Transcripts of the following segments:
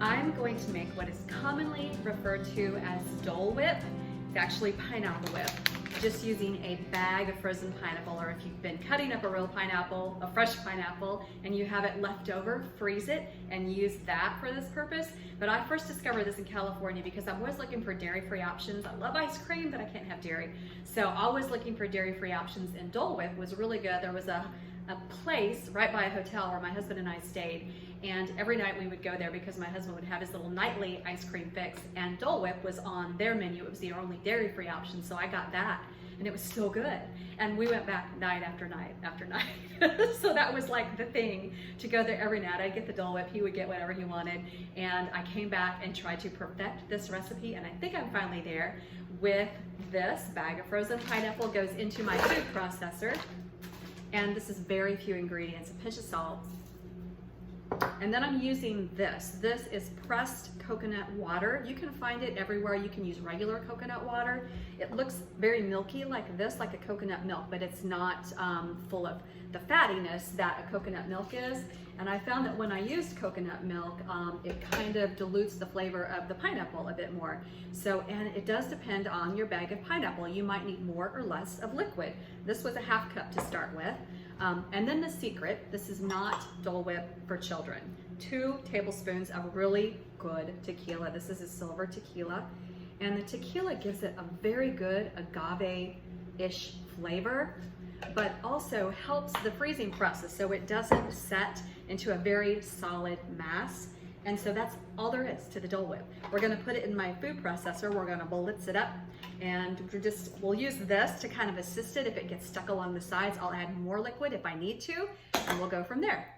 I'm going to make what is commonly referred to as Dole Whip. It's actually pineapple whip. Just using a bag of frozen pineapple, or if you've been cutting up a real pineapple, a fresh pineapple, and you have it left over, freeze it and use that for this purpose. But I first discovered this in California because I'm always looking for dairy-free options. I love ice cream, but I can't have dairy. So always looking for dairy-free options, and Dole Whip was really good. There was a place right by a hotel where my husband and I stayed, and every night we would go there because my husband would have his little nightly ice cream fix, and Dole Whip was on their menu. It was the only dairy-free option, so I got that, and it was so good. And we went back night after night after night. So that was like the thing, to go there every night. I'd get the Dole Whip, he would get whatever he wanted, and I came back and tried to perfect this recipe, and I think I'm finally there with this bag of frozen pineapple. Goes into my food processor. And this is very few ingredients, a pinch of salt. And then I'm using this. This is pressed coconut water. You can find it everywhere. You can use regular coconut water. It looks very milky like this, like a coconut milk, but it's not full of the fattiness that a coconut milk is. And I found that when I used coconut milk, it kind of dilutes the flavor of the pineapple a bit more. So, and it does depend on your bag of pineapple. You might need more or less of liquid. This was a half cup to start with. And then the secret, this is not Dole Whip for children. 2 tablespoons of really good tequila. This is a silver tequila. And the tequila gives it a very good agave-ish flavor, but also helps the freezing process so it doesn't set into a very solid mass. And so that's all there is to the Dole Whip. We're gonna put it in my food processor. We're gonna blitz it up, and we'll use this to kind of assist it. If it gets stuck along the sides, I'll add more liquid if I need to, and we'll go from there.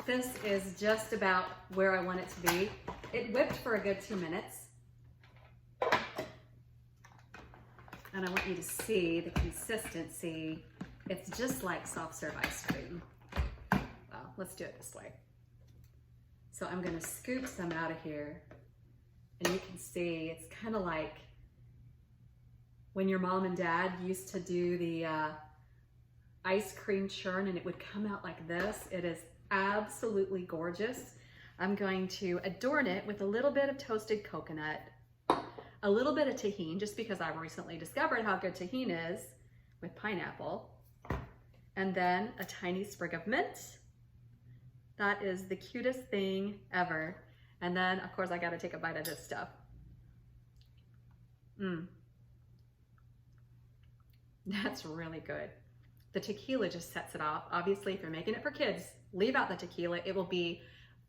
This is just about where I want it to be. It whipped for a good 2 minutes. And I want you to see the consistency. It's just like soft serve ice cream. Well, let's do it this way. So I'm gonna scoop some out of here, and you can see it's kind of like when your mom and dad used to do the ice cream churn, and it would come out like this. It is absolutely gorgeous. I'm going to adorn it with a little bit of toasted coconut, a little bit of tahini, just because I've recently discovered how good tahini is with pineapple, and then a tiny sprig of mint. That is the cutest thing ever. And then, of course, I gotta take a bite of this stuff. That's really good. The tequila just sets it off. Obviously, if you're making it for kids, leave out the tequila. It will be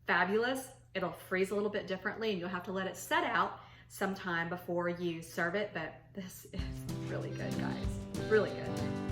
fabulous. It'll freeze a little bit differently, and you'll have to let it set out sometime before you serve it, but this is really good, guys. Really good.